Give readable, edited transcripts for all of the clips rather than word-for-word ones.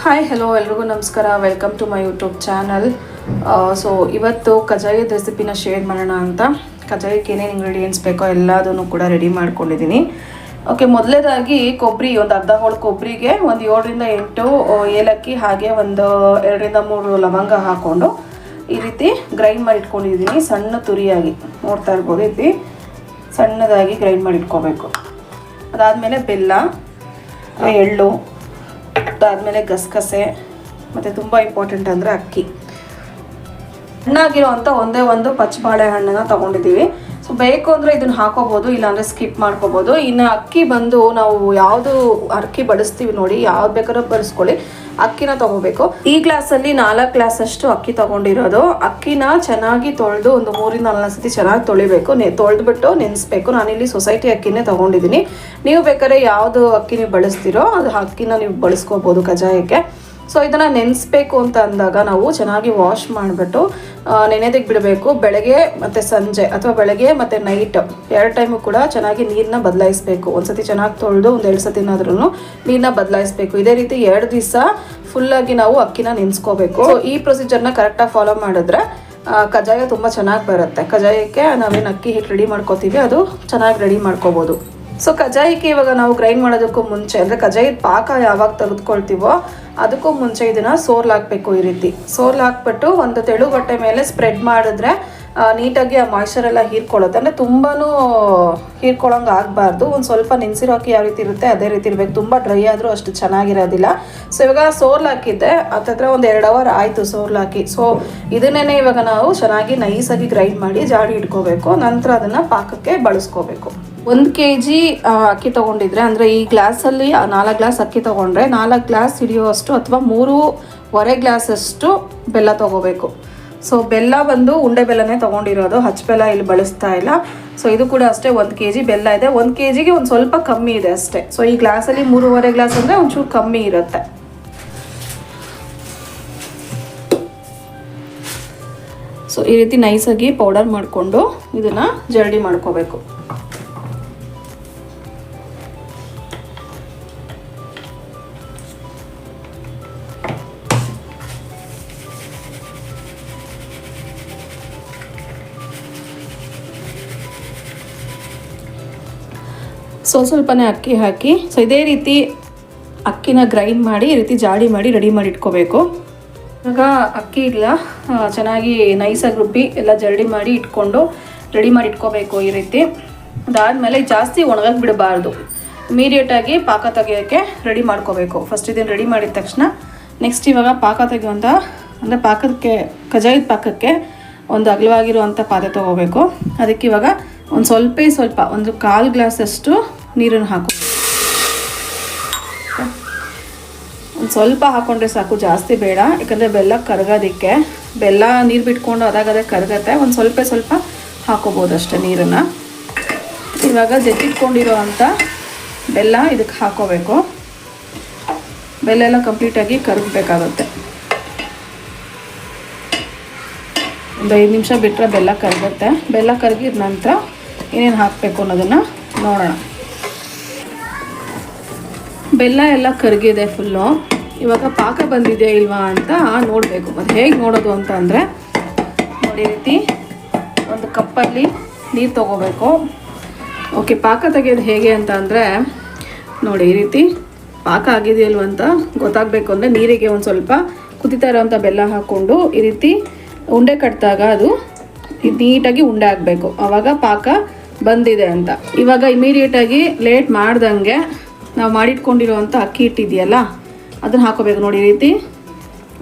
Hi hello ಎಲ್ರಿಗೂ ನಮಸ್ಕಾರ. Welcome to my YouTube channel. So ಇವತ್ತು ಕಜಾಯದ ರೆಸಿಪಿನ ಶೇರ್ ಮಾಡೋಣ ಅಂತ. ಕಜಾಯಕ್ಕೆ ಏನೇನು ಇಂಗ್ರೀಡಿಯೆಂಟ್ಸ್ ಬೇಕೋ ಎಲ್ಲದನ್ನು ಕೂಡ ರೆಡಿ ಮಾಡ್ಕೊಂಡಿದ್ದೀನಿ. ಓಕೆ, ಮೊದಲೇದಾಗಿ ಕೊಬ್ಬರಿ, ಒಂದು ಅರ್ಧ ಹೋಳು ಕೊಬ್ಬರಿಗೆ ಒಂದು 7ರಿಂದ 8 ಏಲಕ್ಕಿ, ಹಾಗೆ ಒಂದು 2ರಿಂದ 3 ಲವಂಗ ಹಾಕ್ಕೊಂಡು ಈ ರೀತಿ ಗ್ರೈಂಡ್ ಮಾಡಿ ಇಟ್ಕೊಂಡಿದ್ದೀನಿ. ಸಣ್ಣ ತುರಿಯಾಗಿ ನೋಡ್ತಾ ಇರ್ಬೋದು, ಈ ರೀತಿ ಸಣ್ಣದಾಗಿ ಗ್ರೈಂಡ್ ಮಾಡಿ ಇಟ್ಕೋಬೇಕು. ಅದಾದಮೇಲೆ ಬೆಲ್ಲ, ಎಳ್ಳು, ಅದಾದಮೇಲೆ ಗಸಗಸೆ, ಮತ್ತು ತುಂಬ ಇಂಪಾರ್ಟೆಂಟ್ ಅಂದರೆ ಅಕ್ಕಿ. ಹಣ್ಣಾಗಿರೋವಂಥ ಒಂದೇ ಒಂದು ಪಚ್ಚ ಬಾಳೆಹಣ್ಣನ್ನು ತೊಗೊಂಡಿದ್ದೀವಿ. ಸೊ ಬೇಕು ಅಂದರೆ ಇದನ್ನು ಹಾಕೋಬೋದು, ಇಲ್ಲಾಂದರೆ ಸ್ಕಿಪ್ ಮಾಡ್ಕೋಬೋದು. ಇನ್ನು ಅಕ್ಕಿ ಬಂದು ನಾವು ಯಾವುದು ಅಕ್ಕಿ ಬಡಿಸ್ತೀವಿ ನೋಡಿ, ಯಾವ್ದು ಬೇಕಾದ್ರೂ ಬಡಿಸ್ಕೊಳ್ಳಿ, ಅಕ್ಕಿನ ತೊಗೋಬೇಕು. ಈ ಗ್ಲಾಸಲ್ಲಿ 4 ಗ್ಲಾಸಷ್ಟು ಅಕ್ಕಿ ತೊಗೊಂಡಿರೋದು. ಅಕ್ಕಿನ ಚೆನ್ನಾಗಿ ತೊಳೆದು ಒಂದು 3ರಿಂದ 4 ಸತಿ ಚೆನ್ನಾಗಿ ತೊಳಿಬೇಕು. ತೊಳೆದ್ಬಿಟ್ಟು ನೆನೆಸ್ಬೇಕು. ನಾನಿಲ್ಲಿ ಸೊಸೈಟಿ ಅಕ್ಕಿನೇ ತೊಗೊಂಡಿದ್ದೀನಿ. ನೀವು ಬೇಕಾದ್ರೆ ಯಾವುದು ಅಕ್ಕಿ ನೀವು ಬಳಸ್ತೀರೋ ಅದು ಅಕ್ಕಿನ ನೀವು ಬಳಸ್ಕೋಬೋದು ಕಜಾಯಕ್ಕೆ. ಸೊ ಇದನ್ನು ನೆನೆಸ್ಬೇಕು ಅಂತ ಅಂದಾಗ ನಾವು ಚೆನ್ನಾಗಿ ವಾಶ್ ಮಾಡಿಬಿಟ್ಟು ನೆನೆದಕ್ಕೆ ಬಿಡಬೇಕು. ಬೆಳಗ್ಗೆ ಮತ್ತು ಸಂಜೆ, ಅಥವಾ ಬೆಳಗ್ಗೆ ಮತ್ತು ನೈಟ್ 2 ಟೈಮು ಕೂಡ ಚೆನ್ನಾಗಿ ನೀರನ್ನ ಬದಲಾಯಿಸಬೇಕು. ಒಂದು ಸತಿ ಚೆನ್ನಾಗಿ ತೊಳೆದು ಒಂದು 2 ಸತಿನಾದ್ರೂ ನೀರನ್ನ ಬದಲಾಯಿಸಬೇಕು. ಇದೇ ರೀತಿ 2 ದಿವಸ ಫುಲ್ಲಾಗಿ ನಾವು ಅಕ್ಕಿನ ನೆನೆಸ್ಕೋಬೇಕು. ಸೊ ಈ ಪ್ರೊಸೀಜರ್ನ ಕರೆಕ್ಟಾಗಿ ಫಾಲೋ ಮಾಡಿದ್ರೆ ಕಜಾಯ ತುಂಬ ಚೆನ್ನಾಗಿ ಬರುತ್ತೆ. ಕಜಾಯಕ್ಕೆ ನಾವೇನು ಅಕ್ಕಿ ಹಿಟ್ಟು ರೆಡಿ ಮಾಡ್ಕೋತೀವಿ ಅದು ಚೆನ್ನಾಗಿ ರೆಡಿ ಮಾಡ್ಕೋಬೋದು. ಸೊ ಕಜಾಯಕ್ಕೆ ಇವಾಗ ನಾವು ಗ್ರೈಂಡ್ ಮಾಡೋದಕ್ಕೂ ಮುಂಚೆ, ಅಂದರೆ ಕಜಾಯದ ಪಾಕ ಯಾವಾಗ ತೆಗೆದುಕೊಳ್ತೀವೋ ಅದಕ್ಕೂ ಮುಂಚೆ ಇದನ್ನು ಸೋರ್ಲಾಕಬೇಕು. ಈ ರೀತಿ ಸೋರ್ಲಾಕ್ಬಿಟ್ಟು ಒಂದು ತೆಳು ಬಟ್ಟೆ ಮೇಲೆ ಸ್ಪ್ರೆಡ್ ಮಾಡಿದ್ರೆ ನೀಟಾಗಿ ಆ ಮಾಯ್ಚರ್ ಎಲ್ಲ ಹೀರ್ಕೊಳ್ಳುತ್ತೆ. ಅಂದರೆ ತುಂಬಾ ಹೀರ್ಕೊಳ್ಳೋಂಗೆ ಆಗಬಾರ್ದು. ಒಂದು ಸ್ವಲ್ಪ ನೆನೆಸಿರೋ ಅಕ್ಕಿ ಯಾವ ರೀತಿ ಇರುತ್ತೆ ಅದೇ ರೀತಿ ಇರಬೇಕು. ತುಂಬ ಡ್ರೈ ಆದರೂ ಅಷ್ಟು ಚೆನ್ನಾಗಿರೋದಿಲ್ಲ. ಸೊ ಇವಾಗ ಸೋರ್ಲಾಕಿದ್ದೆ ಹತ್ತಿರ ಒಂದು 2 ಅವರ್ ಆಯಿತು ಸೋರ್ಲಾಕಿ. ಸೊ ಇದನ್ನೇ ಇವಾಗ ನಾವು ಚೆನ್ನಾಗಿ ನೈಸಾಗಿ ಗ್ರೈಂಡ್ ಮಾಡಿ ಜಾಡಿ ಇಟ್ಕೋಬೇಕು. ನಂತರ ಅದನ್ನು ಪಾಕಕ್ಕೆ ಬಳಸ್ಕೋಬೇಕು. 1 kg ಅಕ್ಕಿ ತೊಗೊಂಡಿದ್ರೆ, ಅಂದರೆ ಈ ಗ್ಲಾಸಲ್ಲಿ 4 ಗ್ಲಾಸ್ ಅಕ್ಕಿ ತೊಗೊಂಡ್ರೆ 4 ಗ್ಲಾಸ್ ಹಿಡಿಯುವಷ್ಟು ಅಥವಾ 3.25 ಗ್ಲಾಸಷ್ಟು ಬೆಲ್ಲ ತೊಗೋಬೇಕು. ಸೊ ಬೆಲ್ಲ ಬಂದು ಉಂಡೆ ಬೆಲ್ಲನೇ ತೊಗೊಂಡಿರೋದು, ಹಚ್ಚ ಬೆಲ್ಲ ಇಲ್ಲಿ ಬಳಸ್ತಾ ಇಲ್ಲ. ಸೊ ಇದು ಕೂಡ ಅಷ್ಟೇ 1 kg ಬೆಲ್ಲ ಇದೆ. 1 kgಗೆ ಒಂದು ಸ್ವಲ್ಪ ಕಮ್ಮಿ ಇದೆ ಅಷ್ಟೇ. ಸೊ ಈ ಗ್ಲಾಸಲ್ಲಿ 3.25 ಗ್ಲಾಸ್ ಅಂದರೆ ಒಂಚೂರು ಕಮ್ಮಿ ಇರುತ್ತೆ. ಸೊ ಈ ರೀತಿ ನೈಸಾಗಿ ಪೌಡರ್ ಮಾಡಿಕೊಂಡು ಇದನ್ನು ಜರಡಿ ಮಾಡ್ಕೋಬೇಕು. ಸ್ವಲ್ಪನೇ ಅಕ್ಕಿ ಹಾಕಿ, ಸೊ ಇದೇ ರೀತಿ ಅಕ್ಕಿನ ಗ್ರೈಂಡ್ ಮಾಡಿ ಈ ರೀತಿ ಜಾಡಿ ಮಾಡಿ ರೆಡಿ ಮಾಡಿ ಇಟ್ಕೋಬೇಕು. ಇವಾಗ ಅಕ್ಕಿ ಇಲ್ಲ ಚೆನ್ನಾಗಿ ನೈಸಾಗಿ ರುಬ್ಬಿ ಎಲ್ಲ ಜರಡಿ ಮಾಡಿ ಇಟ್ಕೊಂಡು ರೆಡಿ ಮಾಡಿ ಇಟ್ಕೋಬೇಕು ಈ ರೀತಿ. ಅದಾದಮೇಲೆ ಜಾಸ್ತಿ ಒಣಗಕ್ಕೆ ಬಿಡಬಾರ್ದು, ಇಮಿಡಿಯೇಟಾಗಿ ಪಾಕ ತೆಗಿಯೋಕ್ಕೆ ರೆಡಿ ಮಾಡ್ಕೋಬೇಕು. ಫಸ್ಟ್ ಇದನ್ನು ರೆಡಿ ಮಾಡಿದ ತಕ್ಷಣ ನೆಕ್ಸ್ಟ್ ಇವಾಗ ಪಾಕ ತೆಗೆಯುವಂಥ, ಅಂದರೆ ಪಾಕಕ್ಕೆ ಕಜಾಯದ ಪಾಕಕ್ಕೆ ಒಂದು ಅಗಲವಾಗಿರುವಂಥ ಪಾತ್ರೆ ತೊಗೋಬೇಕು. ಅದಕ್ಕೆ ಇವಾಗ ಒಂದು ಸ್ವಲ್ಪ ಒಂದು 1/4 ಗ್ಲಾಸಷ್ಟು ನೀರನ್ನು ಹಾಕೋ. ಒಂದು ಸ್ವಲ್ಪ ಹಾಕ್ಕೊಂಡ್ರೆ ಸಾಕು, ಜಾಸ್ತಿ ಬೇಡ. ಯಾಕಂದರೆ ಬೆಲ್ಲ ಕರಗೋದಕ್ಕೆ, ಬೆಲ್ಲ ನೀರು ಬಿಟ್ಕೊಂಡು ಅದಾಗದೇ ಕರಗತ್ತೆ. ಒಂದು ಸ್ವಲ್ಪ ಹಾಕೋಬೋದು ಅಷ್ಟೇ ನೀರನ್ನು. ಇವಾಗ ಜಜ್ಜಿಟ್ಕೊಂಡಿರೋ ಅಂಥ ಬೆಲ್ಲ ಇದಕ್ಕೆ ಹಾಕೋಬೇಕು. ಬೆಲ್ಲ ಎಲ್ಲ ಕಂಪ್ಲೀಟಾಗಿ ಕರಗಬೇಕಾಗುತ್ತೆ. ಒಂದು 5 ನಿಮಿಷ ಬಿಟ್ಟರೆ ಬೆಲ್ಲ ಕರಗುತ್ತೆ. ಬೆಲ್ಲ ಕರಗಿದ ನಂತರ ಏನೇನು ಹಾಕಬೇಕು ಅನ್ನೋದನ್ನು ನೋಡೋಣ. ಬೆಲ್ಲ ಎಲ್ಲ ಕರಗಿದೆ ಫುಲ್ಲು. ಇವಾಗ ಪಾಕ ಬಂದಿದೆ ಇಲ್ವಾ ಅಂತ ನೋಡಬೇಕು. ಮತ್ತು ಹೇಗೆ ನೋಡೋದು ಅಂತ ಅಂದರೆ ನೋಡಿ, ಈ ರೀತಿ ಒಂದು ಕಪ್ಪಲ್ಲಿ ನೀರು ತೊಗೋಬೇಕು. ಓಕೆ, ಪಾಕ ತೆಗೆಯೋದು ಹೇಗೆ ಅಂತ ಅಂದರೆ ನೋಡಿ, ಈ ರೀತಿ ಪಾಕ ಆಗಿದೆಯಲ್ವ ಅಂತ ಗೊತ್ತಾಗಬೇಕು ಅಂದರೆ ನೀರಿಗೆ ಒಂದು ಸ್ವಲ್ಪ ಕುದಿತಾ ಇರೋವಂಥ ಬೆಲ್ಲ ಹಾಕ್ಕೊಂಡು ಈ ರೀತಿ ಉಂಡೆ ಕಟ್ಟಿದಾಗ ಅದು ನೀಟಾಗಿ ಉಂಡೆ ಆಗಬೇಕು. ಆವಾಗ ಪಾಕ ಬಂದಿದೆ ಅಂತ. ಇವಾಗ ಇಮಿಡಿಯೇಟಾಗಿ ಲೇಟ್ ಮಾಡ್ದಂಗೆ ನಾವು ಮಾಡಿಟ್ಕೊಂಡಿರೋವಂಥ ಅಕ್ಕಿ ಹಿಟ್ಟಿದೆಯಲ್ಲ ಅದನ್ನು ಹಾಕೋಬೇಕು. ನೋಡಿ, ಈ ರೀತಿ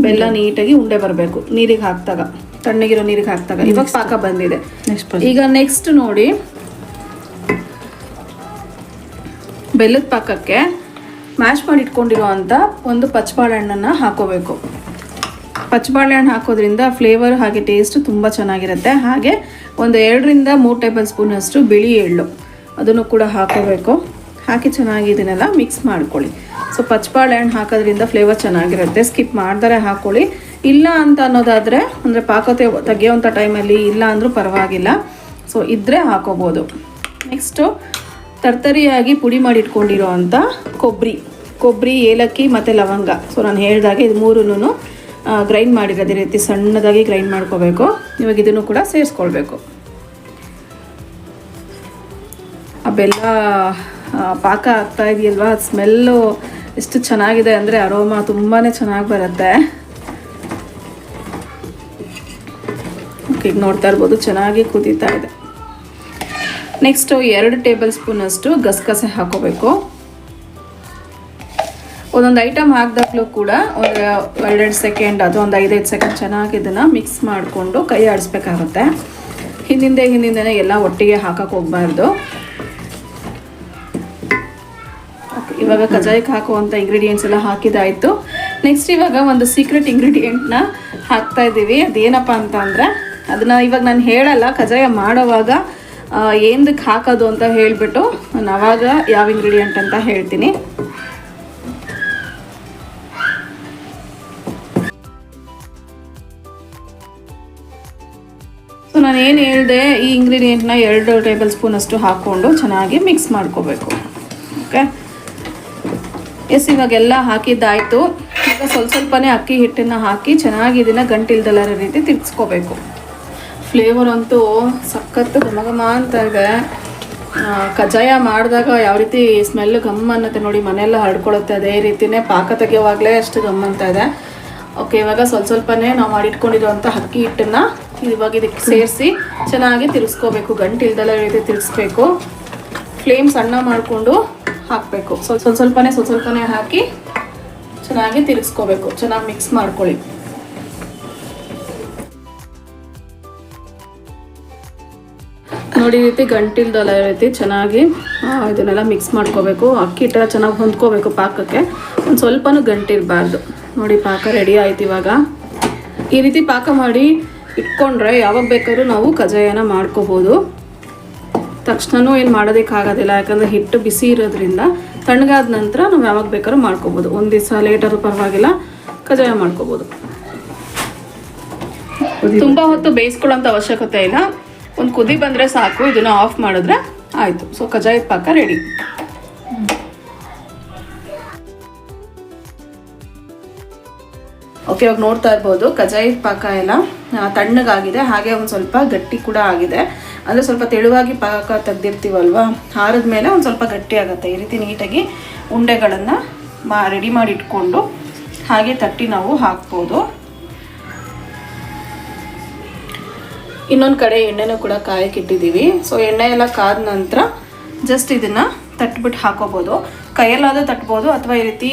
ಬೆಲ್ಲ ನೀಟಾಗಿ ಉಂಡೆ ಬರಬೇಕು ನೀರಿಗೆ ಹಾಕಿದಾಗ, ತಣ್ಣಗಿರೋ ನೀರಿಗೆ ಹಾಕಿದಾಗ. ಇವಾಗ ಪಾಕ ಬಂದಿದೆ. ಈಗ ನೆಕ್ಸ್ಟ್ ನೋಡಿ, ಬೆಲ್ಲದ ಪಾಕಕ್ಕೆ ಮ್ಯಾಶ್ ಮಾಡಿ ಇಟ್ಕೊಂಡಿರೋವಂಥ ಒಂದು ಪಚ್ಚ ಬಾಳೆಹಣ್ಣನ್ನು ಹಾಕೋಬೇಕು. ಪಚ್ಚ ಬಾಳೆಹಣ್ಣು ಹಾಕೋದ್ರಿಂದ ಫ್ಲೇವರ್ ಹಾಗೆ ಟೇಸ್ಟ್ ತುಂಬ ಚೆನ್ನಾಗಿರುತ್ತೆ. ಹಾಗೆ ಒಂದು 2ರಿಂದ 3 ಟೇಬಲ್ ಸ್ಪೂನಷ್ಟು ಬಿಳಿ ಎಳ್ಳು ಅದನ್ನು ಕೂಡ ಹಾಕೋಬೇಕು. ಹಾಕಿ ಚೆನ್ನಾಗಿ ಇದನ್ನೆಲ್ಲ ಮಿಕ್ಸ್ ಮಾಡ್ಕೊಳ್ಳಿ. ಸೊ ಪಚ್ಚ ಬಾಳೆಹಣ್ಣು ಹಾಕೋದ್ರಿಂದ ಫ್ಲೇವರ್ ಚೆನ್ನಾಗಿರುತ್ತೆ. ಸ್ಕಿಪ್ ಮಾಡ್ದರೆ ಹಾಕ್ಕೊಳ್ಳಿ. ಇಲ್ಲ ಅಂತ ಅನ್ನೋದಾದರೆ, ಅಂದರೆ ಪಾಕ ತೆಗೆಯೋವಂಥ ಟೈಮಲ್ಲಿ ಇಲ್ಲ ಅಂದರೂ ಪರವಾಗಿಲ್ಲ. ಸೊ ಇದ್ದರೆ ಹಾಕೋಬೋದು. ನೆಕ್ಸ್ಟು ತರ್ತರಿಯಾಗಿ ಪುಡಿ ಮಾಡಿ ಇಟ್ಕೊಂಡಿರೋ ಅಂಥ ಕೊಬ್ಬರಿ, ಕೊಬ್ಬರಿ, ಏಲಕ್ಕಿ ಮತ್ತು ಲವಂಗ. ಸೊ ನಾನು ಹೇಳಿದಾಗೆ ಇದು ಮೂರನ್ನು ಗ್ರೈಂಡ್ ಮಾಡಿರೋದು, ಈ ರೀತಿ ಸಣ್ಣದಾಗಿ ಗ್ರೈಂಡ್ ಮಾಡ್ಕೋಬೇಕು. ಇವಾಗ ಇದನ್ನು ಕೂಡ ಸೇರಿಸ್ಕೊಳ್ಬೇಕು. ಆ ಬೆಲ್ಲ ಪಾಕ ಆಗ್ತಾ ಇದೆಯಲ್ವಾ, ಸ್ಮೆಲ್ಲು ಎಷ್ಟು ಚೆನ್ನಾಗಿದೆ ಅಂದರೆ ಅರೋಮಾ ತುಂಬಾ ಚೆನ್ನಾಗಿ ಬರುತ್ತೆ. ಓಕೆ, ಈಗ ನೋಡ್ತಾ ಇರ್ಬೋದು ಚೆನ್ನಾಗಿ ಕುದೀತಾ ಇದೆ. ನೆಕ್ಸ್ಟು 2 ಟೇಬಲ್ ಸ್ಪೂನಷ್ಟು ಗಸಗಸೆ ಹಾಕೋಬೇಕು. ಒಂದೊಂದು ಐಟಮ್ ಹಾಕಿದಾಗಲೂ ಕೂಡ ಒಂದು 2 ಸೆಕೆಂಡ್ ಅದು ಒಂದು 5 ಸೆಕೆಂಡ್ ಚೆನ್ನಾಗಿ ಇದನ್ನು ಮಿಕ್ಸ್ ಮಾಡಿಕೊಂಡು ಕೈ ಆಡಿಸ್ಬೇಕಾಗುತ್ತೆ. ಹಿಂದಿಂದನೇ ಎಲ್ಲ ಒಟ್ಟಿಗೆ ಹಾಕಕ್ಕೆ ಹೋಗಬಾರ್ದು. ಓಕೆ, ಇವಾಗ ಕಜಾಯಕ್ಕೆ ಹಾಕುವಂಥ ಇಂಗ್ರೀಡಿಯೆಂಟ್ಸ್ ಎಲ್ಲ ಹಾಕಿದಾಯಿತು. ನೆಕ್ಸ್ಟ್ ಇವಾಗ ಒಂದು ಸೀಕ್ರೆಟ್ ಇಂಗ್ರೀಡಿಯೆಂಟ್ನ ಹಾಕ್ತಾ ಇದ್ದೀವಿ. ಅದೇನಪ್ಪ ಅಂತ ಅಂದರೆ ಅದನ್ನು ಇವಾಗ ನಾನು ಹೇಳಲ್ಲ, ಕಜಾಯ ಮಾಡೋವಾಗ ಏನಕ್ಕೆ ಹಾಕೋದು ಅಂತ ಹೇಳಿಬಿಟ್ಟು ನಾನು ಆವಾಗ ಯಾವ ಇಂಗ್ರೀಡಿಯೆಂಟ್ ಅಂತ ಹೇಳ್ತೀನಿ. ಸೊ ನಾನು ಏನು ಹೇಳಿದೆ, ಈ ಇಂಗ್ರೀಡಿಯೆಂಟ್ನ 2 ಟೇಬಲ್ ಸ್ಪೂನಷ್ಟು ಹಾಕ್ಕೊಂಡು ಚೆನ್ನಾಗಿ ಮಿಕ್ಸ್ ಮಾಡ್ಕೋಬೇಕು. ಓಕೆ, ಎಸ್, ಇವಾಗೆಲ್ಲ ಹಾಕಿದ್ದಾಯಿತು. ಈಗ ಸ್ವಲ್ಪನೇ ಅಕ್ಕಿ ಹಿಟ್ಟನ್ನು ಹಾಕಿ ಚೆನ್ನಾಗಿ ಇದನ್ನು ಗಂಟಿಲ್ದೆಲ್ಲ ರೀತಿ ತಿರ್ಗಿಸ್ಕೋಬೇಕು. ಫ್ಲೇವರ್ ಅಂತೂ ಸಖತ್ತು ಘಮ ಅಂತ ಇದೆ. ಕಜಾಯ ಮಾಡಿದಾಗ ಯಾವ ರೀತಿ ಸ್ಮೆಲ್ ಗಮ್ ಅನ್ನತ್ತೆ ನೋಡಿ, ಮನೆಯೆಲ್ಲ ಹರಡ್ಕೊಳ್ಳುತ್ತೆ. ಅದೇ ರೀತಿಯೇ ಪಾಕ ತೆಗೆಯುವಾಗಲೇ ಅಷ್ಟು ಗಮ್ ಅಂತ ಇದೆ. ಓಕೆ, ಇವಾಗ ಸ್ವಲ್ಪನೇ ನಾವು ಮಾಡಿಟ್ಕೊಂಡಿರೋಂಥ ಅಕ್ಕಿ ಹಿಟ್ಟನ್ನು ಇವಾಗ ಇದಕ್ಕೆ ಸೇರಿಸಿ ಚೆನ್ನಾಗಿ ತಿರ್ಗಿಸ್ಕೋಬೇಕು. ಗಂಟಿಲ್ದೆಲ್ಲ ರೀತಿ ತಿರ್ಗಿಸ್ಬೇಕು. ಫ್ಲೇಮ್ ಸಣ್ಣ ಮಾಡಿಕೊಂಡು ಹಾಕಬೇಕು. ಸ್ವಲ್ಪನೇ ಹಾಕಿ ಚೆನ್ನಾಗಿ ತಿರ್ಗಿಸ್ಕೋಬೇಕು. ಚೆನ್ನಾಗಿ ಮಿಕ್ಸ್ ಮಾಡ್ಕೊಳ್ಳಿ. ನೋಡಿ, ಈ ರೀತಿ ಗಂಟಿಲ್ದೆಲ್ಲ ರೀತಿ ಚೆನ್ನಾಗಿ ಇದನ್ನೆಲ್ಲ ಮಿಕ್ಸ್ ಮಾಡ್ಕೋಬೇಕು. ಅಕ್ಕಿ ಹಿಟ್ಟೆಲ್ಲ ಚೆನ್ನಾಗಿ ಹೊಂದ್ಕೋಬೇಕು ಪಾಕಕ್ಕೆ. ಒಂದು ಸ್ವಲ್ಪನೂ ಗಂಟಿರಬಾರ್ದು. ನೋಡಿ, ಪಾಕ ರೆಡಿ ಆಯ್ತು. ಇವಾಗ ಈ ರೀತಿ ಪಾಕ ಮಾಡಿ ಇಟ್ಕೊಂಡ್ರೆ ಯಾವಾಗ ಬೇಕಾದ್ರೂ ನಾವು ಕಜಾಯನ ಮಾಡ್ಕೋಬೋದು. ತಕ್ಷಣವೂ ಏನು ಮಾಡೋದಕ್ಕಾಗೋದಿಲ್ಲ, ಯಾಕಂದರೆ ಹಿಟ್ಟು ಬಿಸಿ ಇರೋದ್ರಿಂದ. ತಣ್ಣಗಾದ ನಂತರ ನಾವು ಯಾವಾಗ ಬೇಕಾದ್ರೂ ಮಾಡ್ಕೋಬೋದು. ಒಂದು ದಿವಸ ಲೇಟಾದ್ರೂ ಪರವಾಗಿಲ್ಲ, ಕಜಾಯ ಮಾಡ್ಕೋಬೋದು. ತುಂಬ ಹೊತ್ತು ಬೇಯಿಸ್ಕೊಳ್ಳೋಂಥ ಅವಶ್ಯಕತೆ ಇಲ್ಲ. ಒಂದು ಕುದಿ ಬಂದರೆ ಸಾಕು. ಇದನ್ನು ಆಫ್ ಮಾಡಿದ್ರೆ ಆಯಿತು. ಸೊ ಕಜಾಯದ ಪಾಕ ರೆಡಿ. ಓಕೆ, ಇವಾಗ ನೋಡ್ತಾ ಇರ್ಬೋದು ಕಜಾಯದ ಪಾಕ ಎಲ್ಲ ತಣ್ಣಗಾಗಿದೆ. ಹಾಗೆ ಒಂದು ಸ್ವಲ್ಪ ಗಟ್ಟಿ ಕೂಡ ಆಗಿದೆ. ಅಂದರೆ ಸ್ವಲ್ಪ ತೆಳುವಾಗಿ ಪಾಕ ತೆಗ್ದಿರ್ತೀವಲ್ವ, ಹಾರದ ಮೇಲೆ ಒಂದು ಸ್ವಲ್ಪ ಗಟ್ಟಿ ಆಗುತ್ತೆ. ಈ ರೀತಿ ನೀಟಾಗಿ ಉಂಡೆಗಳನ್ನು ರೆಡಿ ಮಾಡಿ ಇಟ್ಕೊಂಡು ಹಾಗೆ ತಟ್ಟಿ ನಾವು ಹಾಕ್ಬೋದು. ಇನ್ನೊಂದು ಕಡೆ ಎಣ್ಣೆನೂ ಕೂಡ ಕಾಯಕ್ಕೆ ಇಟ್ಟಿದ್ದೀವಿ. ಸೊ ಎಣ್ಣೆ ಎಲ್ಲ ಕಾದ ನಂತರ ಜಸ್ಟ್ ಇದನ್ನು ತಟ್ಬಿಟ್ಟು ಹಾಕೋಬೋದು. ಕೈಯಲ್ಲಾದರೂ ತಟ್ಬೋದು, ಅಥವಾ ಈ ರೀತಿ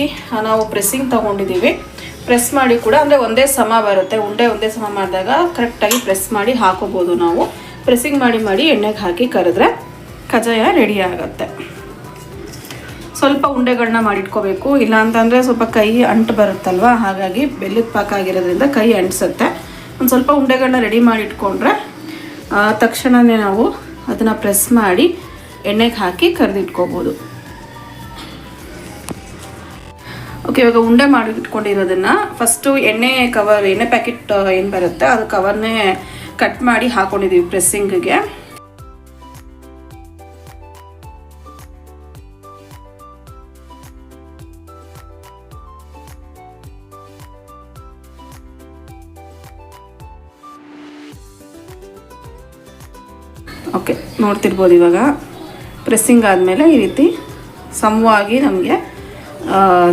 ನಾವು ಪ್ರೆಸ್ಸಿಂಗ್ ತೊಗೊಂಡಿದ್ದೀವಿ. ಪ್ರೆಸ್ ಮಾಡಿ ಕೂಡ, ಅಂದರೆ ಒಂದೇ ಸಮ ಬರುತ್ತೆ. ಉಂಡೆ ಒಂದೇ ಸಮ ಮಾಡಿದಾಗ ಕರೆಕ್ಟಾಗಿ ಪ್ರೆಸ್ ಮಾಡಿ ಹಾಕೋಬೋದು. ನಾವು ಪ್ರೆಸ್ಸಿಂಗ್ ಮಾಡಿ ಎಣ್ಣೆಗೆ ಹಾಕಿ ಕರೆದ್ರೆ ಕಜಾಯ ರೆಡಿ ಆಗುತ್ತೆ. ಸ್ವಲ್ಪ ಉಂಡೆಗಳನ್ನ ಮಾಡಿಟ್ಕೋಬೇಕು. ಇಲ್ಲ ಅಂತಂದರೆ ಸ್ವಲ್ಪ ಕೈ ಅಂಟು ಬರುತ್ತಲ್ವ, ಹಾಗಾಗಿ ಬೆಲ್ಲದ ಪಾಕ ಆಗಿರೋದ್ರಿಂದ ಕೈ ಅಂಟಿಸುತ್ತೆ. ಒಂದು ಸ್ವಲ್ಪ ಉಂಡೆಗಳನ್ನ ರೆಡಿ ಮಾಡಿ ಇಟ್ಕೊಂಡ್ರೆ ತಕ್ಷಣವೇ ನಾವು ಅದನ್ನು ಪ್ರೆಸ್ ಮಾಡಿ ಎಣ್ಣೆಗೆ ಹಾಕಿ ಕರೆದಿಟ್ಕೋಬೋದು. ಓಕೆ, ಇವಾಗ ಉಂಡೆ ಮಾಡಿ ಇಟ್ಕೊಂಡಿರೋದನ್ನು ಫಸ್ಟು ಎಣ್ಣೆ ಪ್ಯಾಕೆಟ್ ಏನು ಬರುತ್ತೆ ಅದು ಕವರ್ನೇ ಕಟ್ ಮಾಡಿ ಹಾಕ್ಕೊಂಡಿದ್ದೀವಿ ಪ್ರೆಸ್ಸಿಂಗಿಗೆ. ಓಕೆ, ನೋಡ್ತಿರ್ಬೋದು. ಇವಾಗ ಪ್ರೆಸ್ಸಿಂಗ್ ಆದಮೇಲೆ ಈ ರೀತಿ ಸಮವಾಗಿ ನಮಗೆ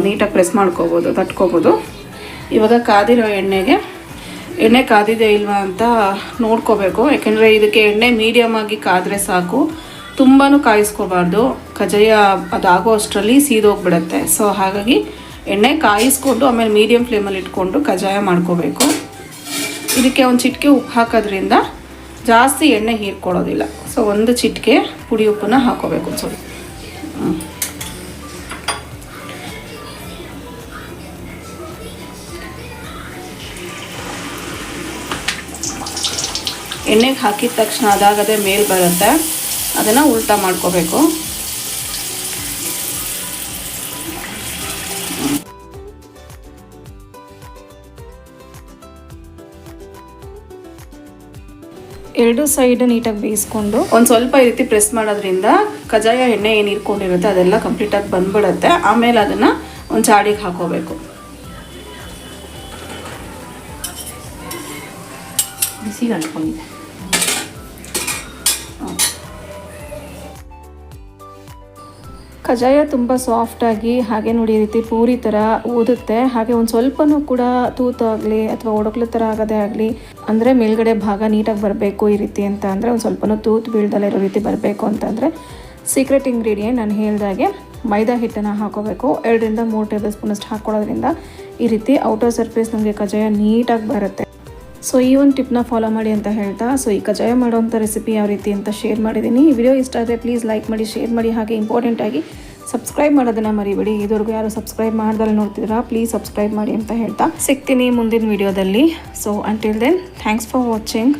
ನೀಟಾಗಿ ಪ್ರೆಸ್ ಮಾಡ್ಕೋಬೋದು, ತಟ್ಕೋಬೋದು. ಇವಾಗ ಕಾದಿರೋ ಎಣ್ಣೆ ಕಾದಿದೆ ಇಲ್ವಾ ಅಂತ ನೋಡ್ಕೋಬೇಕು. ಯಾಕೆಂದರೆ ಇದಕ್ಕೆ ಎಣ್ಣೆ ಮೀಡಿಯಮ್ ಆಗಿ ಕಾದರೆ ಸಾಕು, ತುಂಬಾ ಕಾಯಿಸ್ಕೋಬಾರ್ದು. ಕಜಾಯ ಅದಾಗೋ ಅಷ್ಟರಲ್ಲಿ ಸೀದೋಗ್ಬಿಡುತ್ತೆ. ಸೊ ಹಾಗಾಗಿ ಎಣ್ಣೆ ಕಾಯಿಸ್ಕೊಂಡು ಆಮೇಲೆ ಮೀಡಿಯಮ್ ಫ್ಲೇಮಲ್ಲಿ ಇಟ್ಕೊಂಡು ಕಜಾಯ ಮಾಡ್ಕೋಬೇಕು. ಇದಕ್ಕೆ ಒಂದು ಚಿಟಿಕೆ ಉಪ್ಪು ಹಾಕೋದ್ರಿಂದ ಜಾಸ್ತಿ ಎಣ್ಣೆ ಹೀರ್ಕೊಳ್ಳೋದಿಲ್ಲ. ಸೊ ಒಂದು ಚಿಟಿಕೆ ಪುಡಿ ಉಪ್ಪನ್ನ ಹಾಕೋಬೇಕು. ಎಣ್ಣೆಗೆ ಹಾಕಿದ ತಕ್ಷಣ ಅದಾಗದೆ ಮೇಲೆ ಬರುತ್ತೆ, ಅದನ್ನು ಉಲ್ಟಾ ಮಾಡ್ಕೋಬೇಕು. ಎರಡು ಸೈಡ್ ನೀಟಾಗಿ ಬೇಯಿಸ್ಕೊಂಡು ಒಂದು ಸ್ವಲ್ಪ ಈ ರೀತಿ ಪ್ರೆಸ್ ಮಾಡೋದ್ರಿಂದ ಕಜಾಯ ಎಣ್ಣೆ ಏನು ಇರ್ಕೊಂಡಿರುತ್ತೆ ಅದೆಲ್ಲ ಕಂಪ್ಲೀಟಾಗಿ ಬಂದ್ಬಿಡುತ್ತೆ. ಆಮೇಲೆ ಅದನ್ನು ಒಂದು ಜಾಡಿಗೆ ಹಾಕೋಬೇಕು. ಬಿಸಿಗೆ ಅಂಟ್ಕೊಂಡಿದೆ. ಕಜ್ಜಾಯ ತುಂಬ ಸಾಫ್ಟಾಗಿ ಹಾಗೆ ನೋಡಿ ಈ ರೀತಿ ಪೂರಿ ಥರ ಊದುತ್ತೆ. ಹಾಗೆ ಒಂದು ಸ್ವಲ್ಪನೂ ಕೂಡ ತೂತಾಗಲಿ ಅಥವಾ ಒಡಕ್ಲು ಥರ ಆಗೋದೇ ಆಗಲಿ, ಅಂದರೆ ಮೇಲ್ಗಡೆ ಭಾಗ ನೀಟಾಗಿ ಬರಬೇಕು ಈ ರೀತಿ ಅಂತ ಅಂದರೆ, ಒಂದು ಸ್ವಲ್ಪನೂ ತೂತು ಬೀಳ್ದಲ್ಲೇ ಇರೋ ರೀತಿ ಬರಬೇಕು ಅಂತಂದರೆ ಸೀಕ್ರೆಟ್ ಇಂಗ್ರೀಡಿಯೆಂಟ್ ನಾನು ಹೇಳಿದಾಗೆ ಮೈದಾ ಹಿಟ್ಟನ್ನು ಹಾಕೋಬೇಕು. 2 ರಿಂದ 3 ಟೇಬಲ್ ಸ್ಪೂನಷ್ಟು ಹಾಕ್ಕೊಳ್ಳೋದ್ರಿಂದ ಈ ರೀತಿ ಔಟರ್ ಸರ್ಫೇಸ್ ನಮಗೆ ಕಜ್ಜಾಯ ನೀಟಾಗಿ ಬರುತ್ತೆ. ಸೊ ಈ ಒಂದು ಟಿಪ್ನ ಫಾಲೋ ಮಾಡಿ ಅಂತ ಹೇಳ್ತಾ, ಸೊ ಈ ಕಜ್ಜಾಯ ಮಾಡೋವಂಥ ರೆಸಿಪಿ ಯಾವ ರೀತಿ ಅಂತ ಶೇರ್ ಮಾಡಿದ್ದೀನಿ. ಈ ವಿಡಿಯೋ ಇಷ್ಟ ಆದರೆ ಪ್ಲೀಸ್ ಲೈಕ್ ಮಾಡಿ, ಶೇರ್ ಮಾಡಿ, ಹಾಗೆ ಇಂಪಾರ್ಟೆಂಟಾಗಿ ಸಬ್ಸ್ಕ್ರೈಬ್ ಮಾಡೋದನ್ನು ಮರಿಬೇಡಿ. ಇದುವರೆಗೂ ಯಾರು ಸಬ್ಸ್ಕ್ರೈಬ್ ಮಾಡ್ದಲ್ಲಿ ನೋಡ್ತಿದ್ದೀರಾ ಪ್ಲೀಸ್ ಸಬ್ಸ್ಕ್ರೈಬ್ ಮಾಡಿ ಅಂತ ಹೇಳ್ತಾ ಸಿಗ್ತೀನಿ ಮುಂದಿನ ವಿಡಿಯೋದಲ್ಲಿ. So until then thanks for watching.